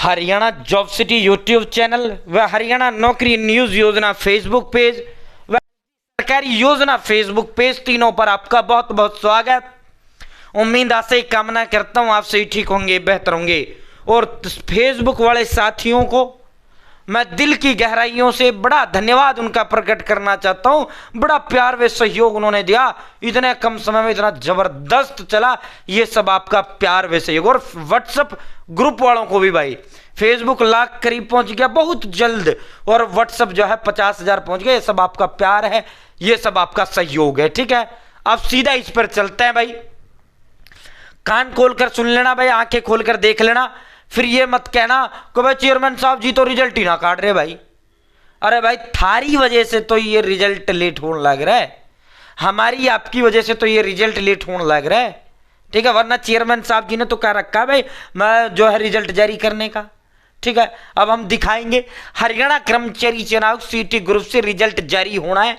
Haryana job city YouTube channel व हरियाणा नौकरी news योजना फेसबुक पेज व सरकारी योजना फेसबुक पेज तीनों पर आपका बहुत बहुत स्वागत। उम्मीद आशा कामना करता हूँ आप सही ठीक होंगे, बेहतर होंगे। और फेसबुक वाले साथियों को मैं दिल की गहराइयों से बड़ा धन्यवाद उनका प्रकट करना चाहता हूँ। बड़ा प्यार व सहयोग उन्होंने दिया, इतने कम समय में इतना जबरदस्त चला, ये सब आपका प्यार व सहयोग। और व्हाट्सएप ग्रुप वालों को भी भाई, फेसबुक लाख करीब पहुंच गया बहुत जल्द और व्हाट्सएप जो है 50,000 पहुंच गया। ये सब आपका प्यार है, ये सब आपका सहयोग है। ठीक है, अब सीधा इस पर चलते हैं भाई। कान खोलकर सुन लेना भाई, आंखें खोलकर देख लेना, फिर ये मत कहना कि भाई चेयरमैन साहब जी तो रिजल्ट ही ना काट रहे भाई। अरे भाई थारी वजह से तो ये रिजल्ट लेट होने लग रहा है, हमारी आपकी वजह से तो ये रिजल्ट लेट होने लग रहा है। ठीक है, वरना चेयरमैन साहब जी ने तो कह रखा है भाई मैं जो है रिजल्ट जारी करने का। ठीक है, अब हम दिखाएंगे हरियाणा कर्मचारी चुनाव सीटी ग्रुप से रिजल्ट जारी होना है।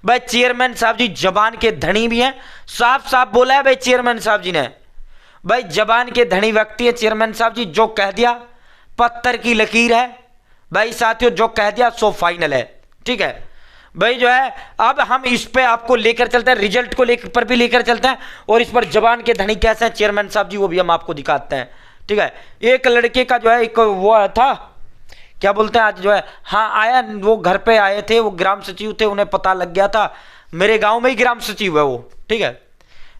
भाई चेयरमैन साहब जी जबान के धनी भी हैं, साफ साफ बोला है भाई चेयरमैन साहब जी ने। भाई जबान के धनी व्यक्ति है चेयरमैन साहब जी, जो कह दिया पत्थर की लकीर है भाई साथियों, जो कह दिया सो फाइनल है। ठीक है भाई, जो है अब हम इस पे आपको लेकर चलते हैं, रिजल्ट को लेकर पर भी लेकर चलते हैं और इस पर जबान के धनी कैसे हैं चेयरमैन साहब जी वो भी हम आपको दिखाते हैं। ठीक है, एक लड़के का जो है एक वो था, क्या बोलते हैं आज जो है, हाँ आया, वो घर पे आए थे, वो ग्राम सचिव थे, उन्हें पता लग गया था, मेरे गाँव में ही ग्राम सचिव है वो। ठीक है,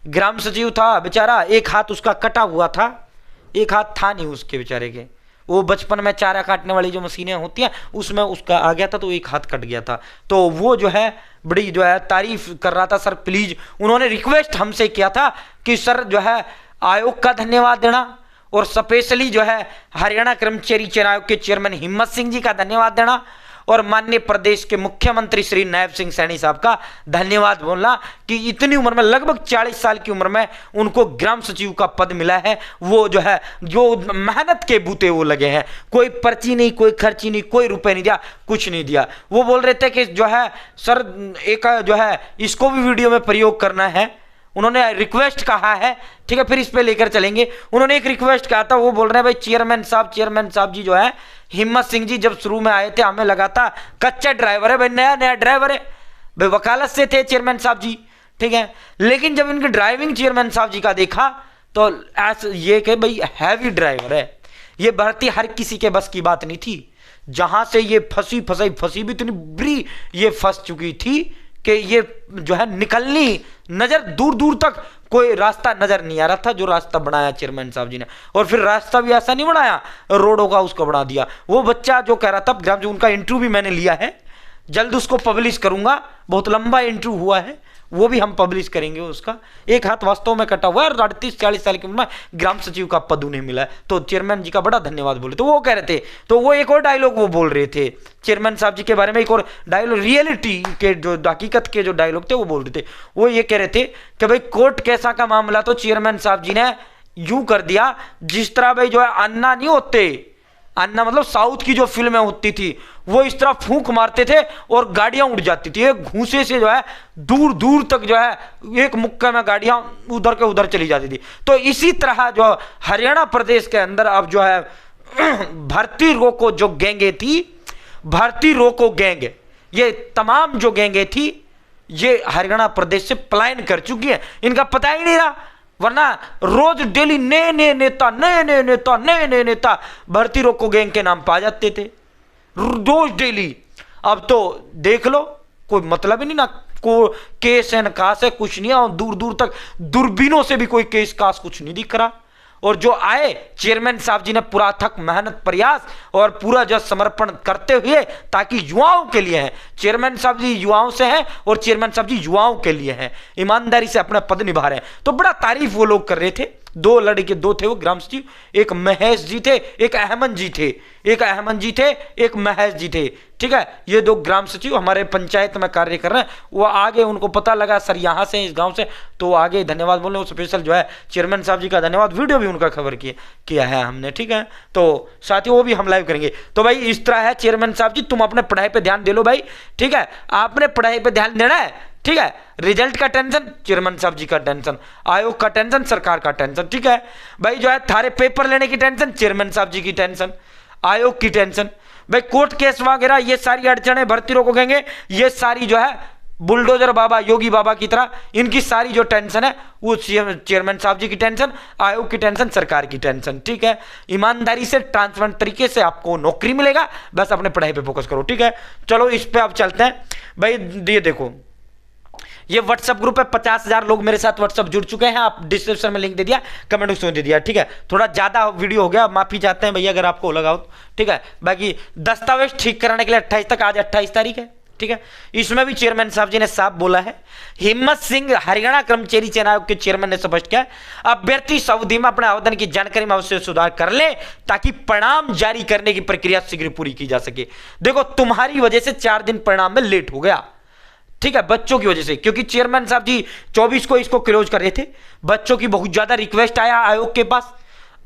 ग्राम सचिव था बेचारा, एक हाथ उसका कटा हुआ था, एक हाथ था नहीं उसके बेचारे के, वो बचपन में चारा काटने वाली जो मशीनें होती हैं उसमें उसका आ गया था तो एक हाथ कट गया था। तो वो जो है बड़ी जो है तारीफ कर रहा था, सर प्लीज, उन्होंने रिक्वेस्ट हमसे किया था कि सर जो है आयोग का धन्यवाद देना और स्पेशली जो है हरियाणा कर्मचारी चयन आयोग के चेयरमैन हिम्मत सिंह जी का धन्यवाद देना और माननीय प्रदेश के मुख्यमंत्री श्री नायब सिंह सैनी साहब का धन्यवाद बोलना कि इतनी उम्र में, लगभग 40 साल की उम्र में उनको ग्राम सचिव का पद मिला है। वो जो है जो मेहनत के बूते वो लगे हैं, कोई पर्ची नहीं, कोई खर्ची नहीं, कोई रुपए नहीं दिया, कुछ नहीं दिया। वो बोल रहे थे कि जो है सर एक जो है इसको भी वीडियो में प्रयोग करना है, उन्होंने रिक्वेस्ट कहा है। ठीक है, फिर इस पे लेकर चलेंगे। उन्होंने एक रिक्वेस्ट कहा था, वो बोल रहे हैं भाई चेयरमैन साहब जी जो है हिम्मत सिंह जी जब शुरू में आए थे हमें लगा था कच्चा ड्राइवर है भाई, नया नया ड्राइवर है भाई, वकालत से थे चेयरमैन साहब जी। ठीक है, लेकिन जब इनकी ड्राइविंग चेयरमैन साहब जी का देखा तो ऐसा ये कि भाई हैवी ड्राइवर है, ये भर्ती हर किसी के बस की बात नहीं थी। जहां से ये फंसी भी इतनी बुरी ये फंस चुकी थी कि ये जो है निकलनी नजर दूर दूर तक कोई रास्ता नजर नहीं आ रहा था, जो रास्ता बनाया चेयरमैन साहब जी ने। और फिर रास्ता भी ऐसा नहीं बनाया, रोडों का उसको बना दिया। वो बच्चा जो कह रहा था ग्राम, जो उनका इंटरव्यू भी मैंने लिया है, जल्द उसको पब्लिश करूंगा, बहुत लंबा इंटरव्यू हुआ है, वो भी हम पब्लिश करेंगे। उसका एक हाथ वास्तव में कटा हुआ है और 38-40 साल की उम्र में ग्राम सचिव का पद उन्हें मिला है, तो चेयरमैन जी का बड़ा धन्यवाद बोले। तो वो कह रहे थे, तो वो एक और डायलॉग वो बोल रहे थे चेयरमैन साहब जी के बारे में, एक और डायलॉग रियलिटी के जो हकीकत के जो डायलॉग थे वो बोल रहे थे। वो ये कह रहे थे कि भाई कोर्ट कैसा का मामला तो चेयरमैन साहब जी ने यूं कर दिया जिस तरह भाई जो है अन्ना नहीं होते, अन्ना मतलब साउथ की जो फिल्में होती थी, वो इस तरह फूंक मारते थे और गाड़ियां उड़ जाती थी, एक घूंसे से जो है दूर दूर तक जो है एक मुक्के में गाड़ियां उधर के उधर चली जाती थी। तो इसी तरह जो हरियाणा प्रदेश के अंदर अब जो है भर्ती रोको जो गैंगे थी, भर्ती रोको गैंग, ये तमाम जो गैंगे थी ये हरियाणा प्रदेश से पलायन कर चुकी है, इनका पता ही नहीं रहा। वरना रोज डेली नए नए नेता भर्ती रोको गैंग के नाम पा जाते थे, रोज डेली। अब तो देख लो कोई मतलब ही नहीं, ना को केस है न कास है, कुछ नहीं है, और दूर दूर तक दूरबीनों से भी कोई केस कास कुछ नहीं दिख रहा। और जो आए चेयरमैन साहब जी ने पूरा अथक मेहनत प्रयास और पूरा जो समर्पण करते हुए, ताकि युवाओं के लिए है, चेयरमैन साहब जी युवाओं से हैं और चेयरमैन साहब जी युवाओं के लिए हैं, ईमानदारी से अपना पद निभा रहे हैं। तो बड़ा तारीफ वो लोग कर रहे थे। दो लड़के, दो थे वो ग्राम सचिव, एक महेश जी थे, एक अहमद जी थे, एक महेश जी थे। ठीक है, ये दो ग्राम सचिव हमारे पंचायत में कार्य कर रहे हैं। वो आगे उनको पता लगा सर यहाँ से इस गांव से, तो आगे धन्यवाद बोलने, वो स्पेशल जो है चेयरमैन साहब जी का धन्यवाद, वीडियो भी उनका खबर किया है हमने। ठीक है, तो साथियों वो भी हम लाइव करेंगे। तो भाई इस तरह है चेयरमैन साहब जी, तुम अपने पढ़ाई पे ध्यान दे लो भाई। ठीक है, आपने पढ़ाई पे ध्यान देना है। ठीक है, रिजल्ट का टेंशन चेयरमैन साहब जी का टेंशन, आयोग का टेंशन सरकार का टेंशन। ठीक है भाई, जो है थारे पेपर लेने की टेंशन चेयरमैन साहब जी की टेंशन। आयोग की टेंशन, भाई कोर्ट केस वगैरह ये सारी अड़चने भर्ती रोकेंगे, ये सारी जो है बुलडोजर बाबा योगी बाबा की तरह इनकी सारी जो टेंशन है वो चेयरमैन साहब जी की टेंशन, आयोग की टेंशन, सरकार की टेंशन। ठीक है, ईमानदारी से ट्रांसपेरेंट तरीके से आपको नौकरी मिलेगा, बस अपने पढ़ाई पे फोकस करो। ठीक है, चलो इस पे अब चलते हैं। भाई ये देखो, ये व्हाट्सएप ग्रुप है, 50,000 लोग मेरे साथ व्हाट्सएप जुड़ चुके हैं। आप डिस्क्रिप्शन में लिंक दे दिया, कमेंट बॉक्स में दे दिया। ठीक है, थोड़ा ज्यादा वीडियो हो गया, माफी चाहते हैं भैया अगर आपको लगा हो। ठीक है, बाकी दस्तावेज ठीक कराने के लिए 28 तक, आज 28 तारीख है। ठीक है, इसमें भी चेयरमैन साहब जी ने साफ बोला है। हिम्मत सिंह हरियाणा कर्मचारी चयन आयोग के चेयरमैन ने स्पष्ट किया, अभ्यर्थी सावधि में अपने आवेदन की जानकारी में अवश्य सुधार कर ले ताकि परिणाम जारी करने की प्रक्रिया शीघ्र पूरी की जा सके। देखो तुम्हारी वजह से 4 दिन परिणाम में लेट हो गया। ठीक है, बच्चों की वजह से, क्योंकि चेयरमैन साहब जी 24 को इसको क्लोज कर रहे थे। बच्चों की बहुत ज्यादा रिक्वेस्ट आया आयोग के पास,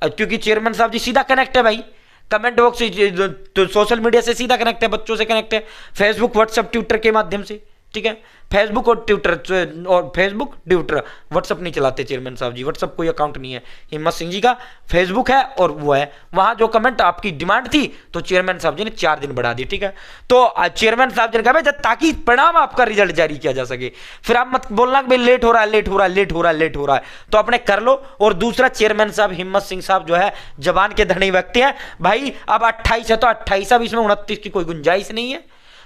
क्योंकि चेयरमैन साहब जी सीधा कनेक्ट है भाई, कमेंट बॉक्स से, तो सोशल मीडिया से सीधा कनेक्ट है, बच्चों से कनेक्ट है, फेसबुक व्हाट्सएप ट्विटर के माध्यम से। ठीक है, फेसबुक और ट्विटर, और फेसबुक ट्विटर व्हाट्सएप नहीं चलाते चेयरमैन साहब जी, व्हाट्सएप कोई अकाउंट नहीं है। हिम्मत सिंह जी का फेसबुक है और वो है, वहां जो कमेंट आपकी डिमांड थी तो चेयरमैन साहब जी ने 4 दिन बढ़ा दी। ठीक है, तो चेयरमैन साहब जी ने कहा ताकि परिणाम आपका रिजल्ट जारी किया जा सके। फिर आप मत बोलना कि भाई लेट हो रहा है, लेट हो रहा है, लेट हो रहा है, लेट हो रहा है, तो अपने कर लो। और दूसरा, चेयरमैन साहब हिम्मत सिंह साहब जो है जबान के धनी व्यक्ति है भाई, अब 28 है तो 28, अब इसमें 29 की कोई गुंजाइश नहीं है।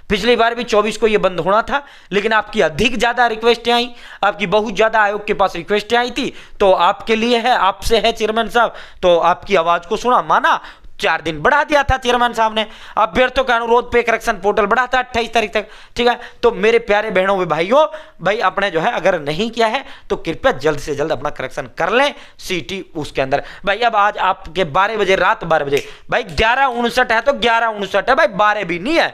पिछली बार भी 24 को यह बंद होना था, लेकिन आपकी अधिक ज्यादा रिक्वेस्टें आई, आपकी बहुत ज्यादा आयोग के पास रिक्वेस्टें आई थी, तो आपके लिए है, आपसे है चेयरमैन साहब, तो आपकी आवाज को सुना, माना, 4 दिन बढ़ा दिया था चेयरमैन साहब ने। अभ्यर्थियों के अनुरोध पे करेक्शन पोर्टल बढ़ा था 28 तारीख तक। ठीक है, तो मेरे प्यारे बहनों व भाइयों, भाई अपने जो है अगर नहीं किया है तो कृपया जल्द से जल्द अपना करेक्शन कर लें सीटी उसके अंदर। भाई अब आज आपके 12 बजे, रात 12 बजे, भाई 11:59 है तो 11:59 है भाई, 12 भी नहीं है,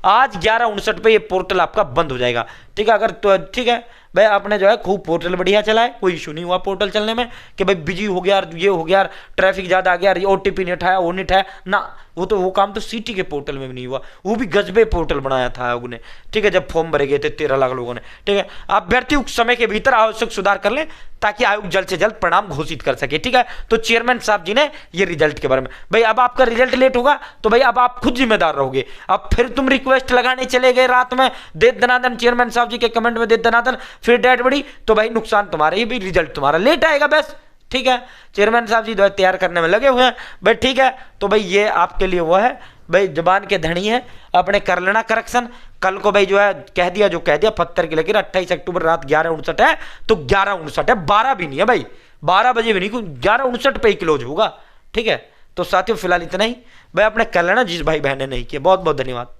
आज 11:59 पे ये पोर्टल आपका बंद हो जाएगा। ठीक है, अगर तो ठीक है भाई, आपने जो है खूब पोर्टल बढ़िया चला है, कोई इशू नहीं हुआ पोर्टल चलने में कि भाई बिजी हो गया, ये हो गया, ट्रैफिक ज्यादा आ गया, ओटीपी नहीं उठाया, वो नहीं उठाया ना, वो काम तो सिटी के पोर्टल में भी नहीं हुआ, वो भी गजबे पोर्टल बनाया था आयोग ने। ठीक है, जब फॉर्म भरे गए थे 13 लाख लोगों ने। ठीक है, अभ्यर्थी उस समय के भीतर आवश्यक सुधार कर लें ताकि आयोग जल्द से जल्द परिणाम घोषित कर सके। ठीक है, तो चेयरमैन साहब जी ने ये रिजल्ट के बारे में, भाई अब आपका रिजल्ट लेट होगा तो भाई अब आप खुद जिम्मेदार रहोगे। अब फिर तुम रिक्वेस्ट लगाने चले गए रात में, दे दनादन चेयरमैन साहब जी के कमेंट में दे दनादन, फिर डेट बढ़ी, तो भाई नुकसान तुम्हारा ही, भी रिजल्ट तुम्हारा लेट आएगा बस। ठीक है, चेयरमैन साहब जी तैयार करने में लगे हुए हैं भाई। ठीक है, तो भाई ये आपके लिए वो है भाई, जबान के धनी है, अपने कर लेना करेक्शन। कल को भाई जो है कह दिया जो कह दिया, पत्थर की लकीर, 28 अक्टूबर रात 11:59 है तो 11:59 है, 12 भी नहीं है भाई, 12 बजे भी नहीं, 11:59 पे ही क्लोज होगा। ठीक है, तो साथियों फिलहाल इतना ही भाई, अपने कर लेना जिस भाई बहन ने नहीं किया। बहुत बहुत धन्यवाद।